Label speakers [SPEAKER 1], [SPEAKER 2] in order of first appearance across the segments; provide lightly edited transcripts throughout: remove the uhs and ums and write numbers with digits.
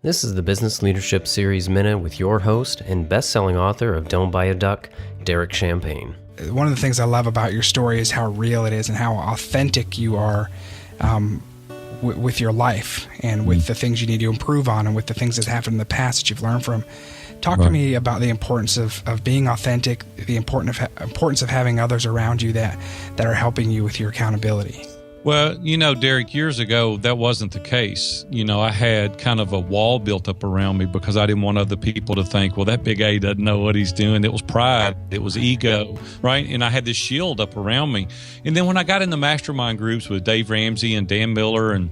[SPEAKER 1] This is the Business Leadership Series Minute with your host and best-selling author of Don't Buy a Duck, Derek Champagne.
[SPEAKER 2] One of the things I love about your story is how real it is and how authentic you are with your life and with the things you need to improve on and with the things that happened in the past that you've learned from. Talk to me about the importance of being authentic, the importance of having others around you that are helping you with your accountability.
[SPEAKER 3] Well, Derek, years ago, that wasn't the case. I had kind of a wall built up around me because I didn't want other people to think, well, that big A doesn't know what he's doing. It was pride. It was ego, right? And I had this shield up around me. And then when I got in the mastermind groups with Dave Ramsey and Dan Miller and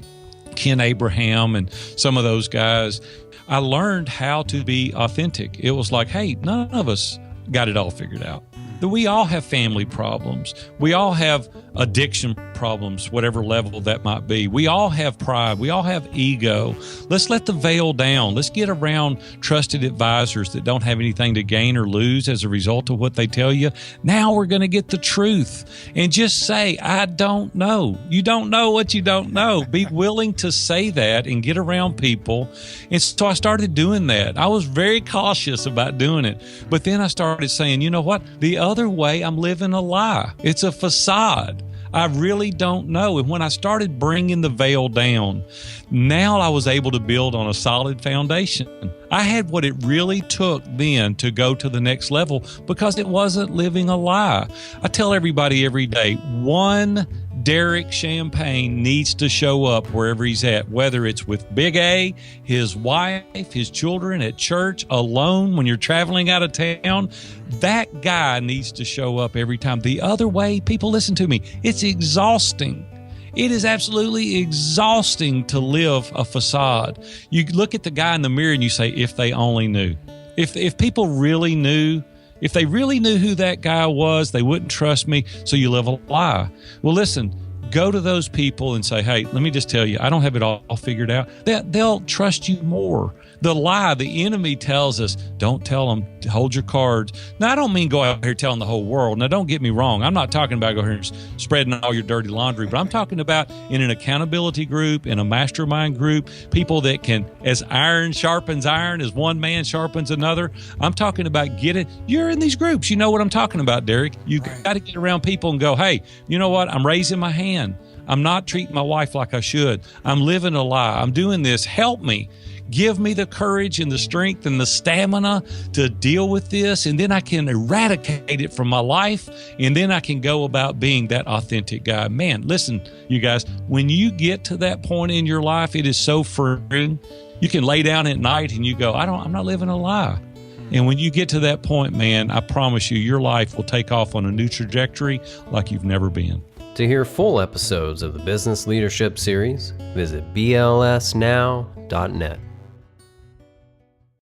[SPEAKER 3] Ken Abraham and some of those guys, I learned how to be authentic. It was like, hey, none of us got it all figured out. We all have family problems. We all have addiction problems, whatever level that might be. We all have pride. We all have ego. Let's let the veil down. Let's get around trusted advisors that don't have anything to gain or lose as a result of what they tell you. Now we're going to get the truth and just say, I don't know. You don't know what you don't know. Be willing to say that and get around people. And so I started doing that. I was very cautious about doing it. But then I started saying, you know what? The other way, I'm living a lie. It's a facade. I really don't know. And when I started bringing the veil down, now I was able to build on a solid foundation. I had what it really took then to go to the next level because it wasn't living a lie. I tell everybody every day, one Derek Champagne needs to show up wherever he's at, whether it's with Big A, his wife, his children, at church, alone, when you're traveling out of town. That guy needs to show up every time. The other way, people, listen to me, it's exhausting. It is absolutely exhausting to live a facade. You look at the guy in the mirror and you say, if they only knew. If people really knew, if they really knew who that guy was, they wouldn't trust me, so you live a lie. Well, listen, go to those people and say, hey, let me just tell you, I don't have it all figured out. They'll trust you more. The lie, the enemy tells us, don't tell them, hold your cards. Now, I don't mean go out here telling the whole world. Now, don't get me wrong. I'm not talking about go here and spreading all your dirty laundry, but I'm talking about in an accountability group, in a mastermind group, people that can, as iron sharpens iron, as one man sharpens another. I'm talking about you're in these groups. You know what I'm talking about, Derek. You've got to get around people and go, hey, you know what? I'm raising my hand. I'm not treating my wife like I should. I'm living a lie. I'm doing this. Help me. Give me the courage and the strength and the stamina to deal with this, and then I can eradicate it from my life, and then I can go about being that authentic guy. Man, listen, you guys, when you get to that point in your life, it is so freeing. You can lay down at night and you go, I'm not living a lie. And when you get to that point, man, I promise you, your life will take off on a new trajectory like you've never been.
[SPEAKER 1] To hear full episodes of the Business Leadership Series, visit blsnow.net.